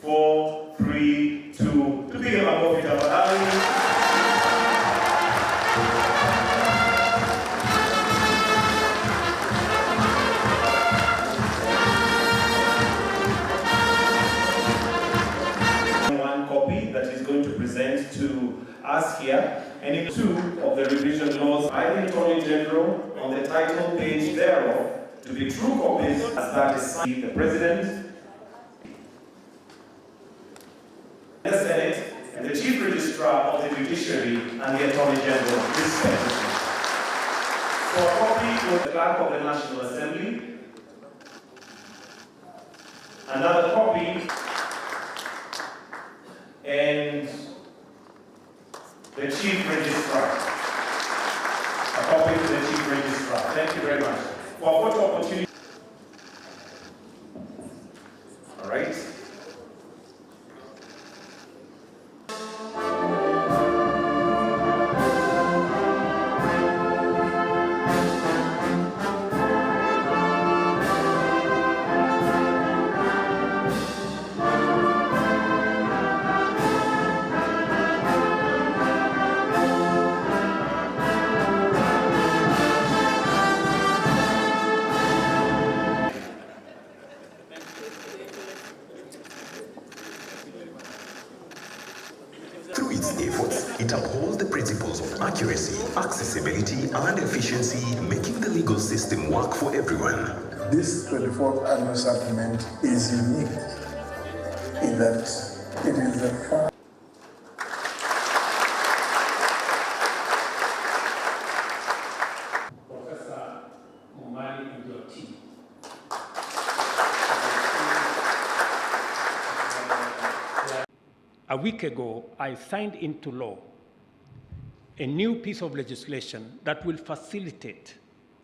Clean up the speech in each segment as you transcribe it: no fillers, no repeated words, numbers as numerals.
4, 3, 2. Tupige makofi tafadhali. That is going to present to us here, and in 2 of the revision laws by the Attorney General on the title page thereof to be true copies as that is signed the President, the Senate, and the Chief Registrar of the Judiciary and the Attorney General, respectively. For a copy of the Clerk of the National Assembly, another copy, and the Chief Registrar. A copy to the Chief Registrar. Thank you very much. For photo opportunity. All right. Through its efforts, it upholds the principles of accuracy, accessibility, and efficiency, making the legal system work for everyone. This 24th annual supplement is unique in that it is the first. Professor Mumali and your team. A week ago, I signed into law a new piece of legislation that will facilitate,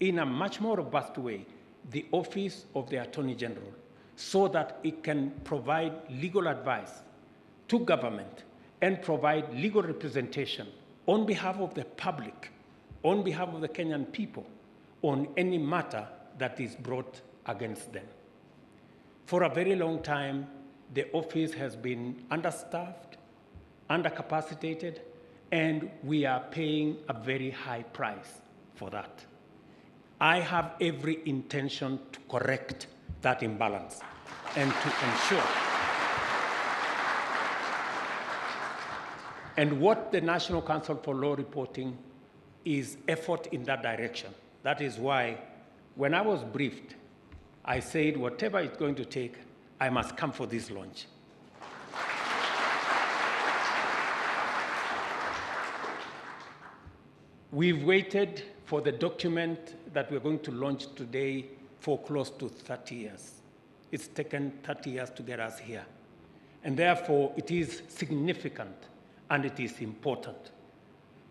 in a much more robust way, the office of the Attorney General so that it can provide legal advice to government and provide legal representation on behalf of the public, on behalf of the Kenyan people, on any matter that is brought against them. For a very long time, the office has been understaffed, undercapacitated, and we are paying a very high price for that. I have every intention to correct that imbalance and to ensure. And what the National Council for Law Reporting is effort in that direction. That is why, when I was briefed, I said, whatever it's going to take, I must come for this launch. We've waited for the document that we're going to launch today for close to 30 years. It's taken 30 years to get us here. And therefore, it is significant and it is important.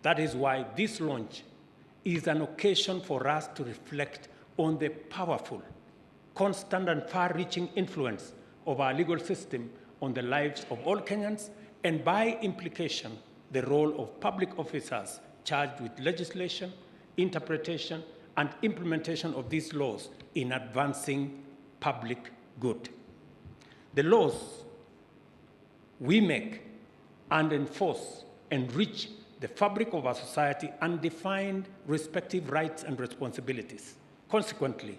That is why this launch is an occasion for us to reflect on the powerful, constant and far-reaching influence of our legal system on the lives of all Kenyans, and by implication, the role of public officers charged with legislation, interpretation, and implementation of these laws in advancing public good. The laws we make and enforce enrich the fabric of our society and define respective rights and responsibilities. Consequently,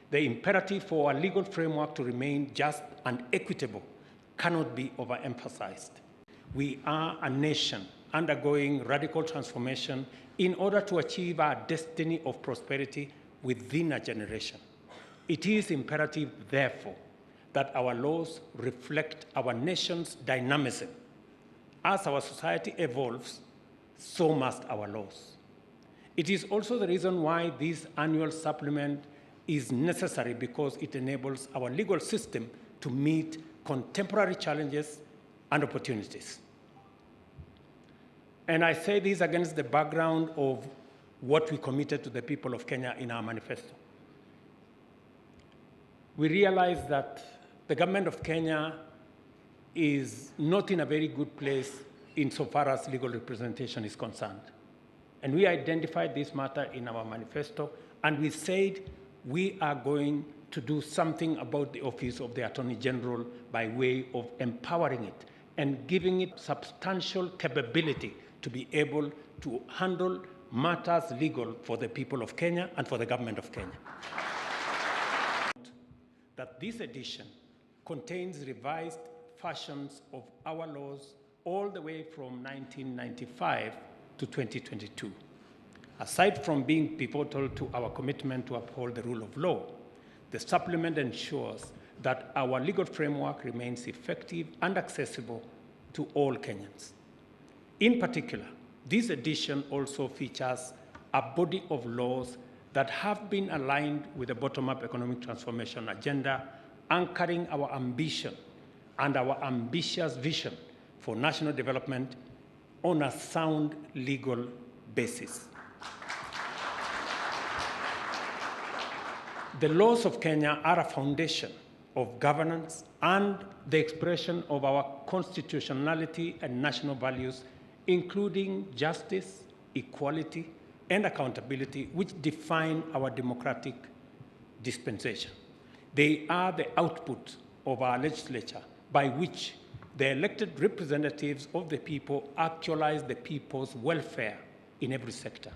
the imperative for our legal framework to remain just and equitable cannot be overemphasized. We are a nation undergoing radical transformation in order to achieve our destiny of prosperity within a generation. It is imperative, therefore, that our laws reflect our nation's dynamism. As our society evolves, so must our laws. It is also the reason why this annual supplement is necessary, because it enables our legal system to meet contemporary challenges and opportunities. And I say this against the background of what we committed to the people of Kenya in our manifesto. We realize that the government of Kenya is not in a very good place insofar as legal representation is concerned. And we identified this matter in our manifesto, and we said we are going to do something about the office of the Attorney General by way of empowering it and giving it substantial capability to be able to handle matters legal for the people of Kenya and for the government of Kenya. That this edition contains revised versions of our laws all the way from 1995 to 2022. Aside from being pivotal to our commitment to uphold the rule of law, the supplement ensures that our legal framework remains effective and accessible to all Kenyans. In particular, this edition also features a body of laws that have been aligned with the bottom-up economic transformation agenda, anchoring our ambition and our ambitious vision for national development on a sound legal basis. The laws of Kenya are a foundation of governance and the expression of our constitutionality and national values, including justice, equality, and accountability, which define our democratic dispensation. They are the output of our legislature by which the elected representatives of the people actualize the people's welfare in every sector.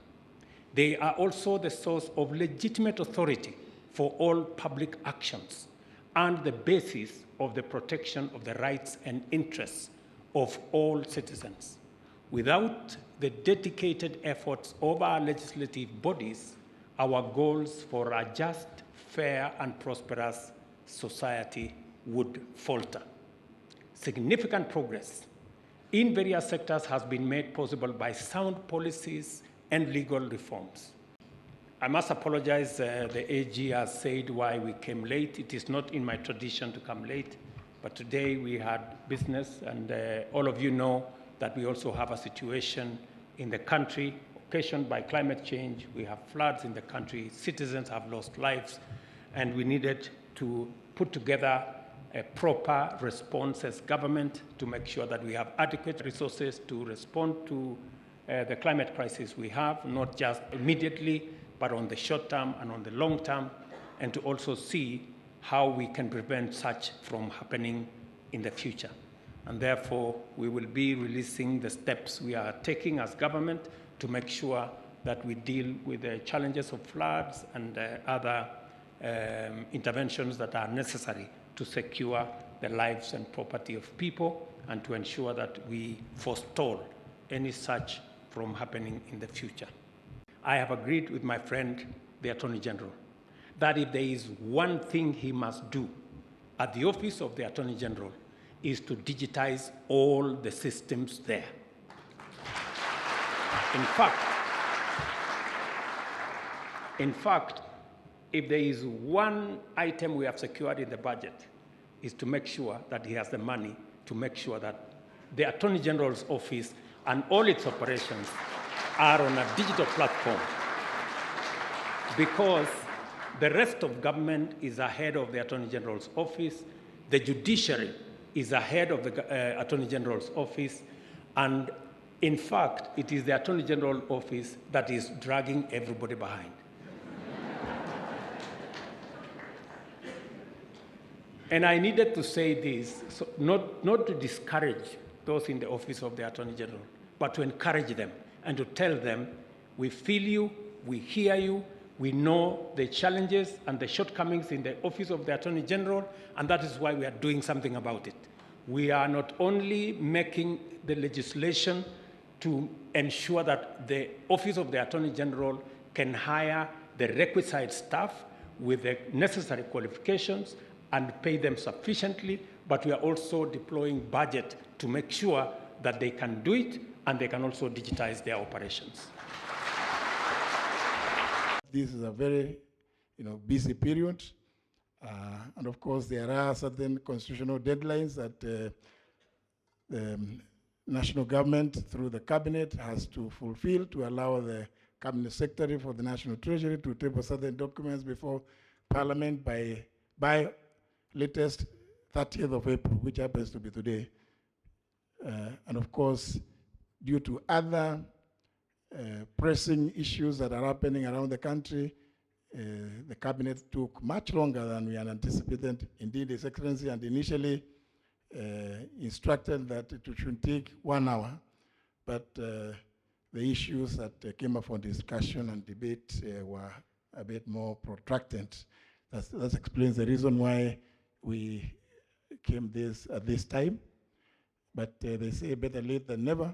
They are also the source of legitimate authority for all public actions and the basis of the protection of the rights and interests of all citizens. Without the dedicated efforts of our legislative bodies, our goals for a just, fair, and prosperous society would falter. Significant progress in various sectors has been made possible by sound policies and legal reforms. I must apologize, the AG has said why we came late. It is not in my tradition to come late, but today we had business, and all of you know that we also have a situation in the country occasioned by climate change. We have floods in the country, citizens have lost lives, and we needed to put together a proper response as government to make sure that we have adequate resources to respond to the climate crisis we have, not just immediately, but on the short term and on the long term, and to also see how we can prevent such from happening in the future. And therefore, we will be releasing the steps we are taking as government to make sure that we deal with the challenges of floods and other interventions that are necessary to secure the lives and property of people and to ensure that we forestall any such from happening in the future. I have agreed with my friend, the Attorney General, that if there is one thing he must do at the office of the Attorney General is to digitize all the systems there. In fact, if there is one item we have secured in the budget, is to make sure that he has the money to make sure that the Attorney General's office and all its operations are on a digital platform, because the rest of government is ahead of the Attorney General's office, the judiciary is ahead of the Attorney General's office, and in fact, it is the Attorney General's office that is dragging everybody behind. And I needed to say this, so not to discourage those in the office of the Attorney General, but to encourage them and to tell them, we feel you, we hear you, we know the challenges and the shortcomings in the office of the Attorney General, and that is why we are doing something about it. We are not only making the legislation to ensure that the office of the Attorney General can hire the requisite staff with the necessary qualifications and pay them sufficiently, but we are also deploying budget to make sure that they can do it and they can also digitize their operations. This is a very busy period, and of course there are certain constitutional deadlines that the national government through the cabinet has to fulfill to allow the cabinet secretary for the national treasury to table certain documents before parliament by latest 30th of April, which happens to be today. And of course, due to other pressing issues that are happening around the country, the cabinet took much longer than we had anticipated. Indeed, His Excellency had initially instructed that it should take 1 hour, but the issues that came up for discussion and debate were a bit more protracted. That explains the reason why we came at this time. But they say better late than never.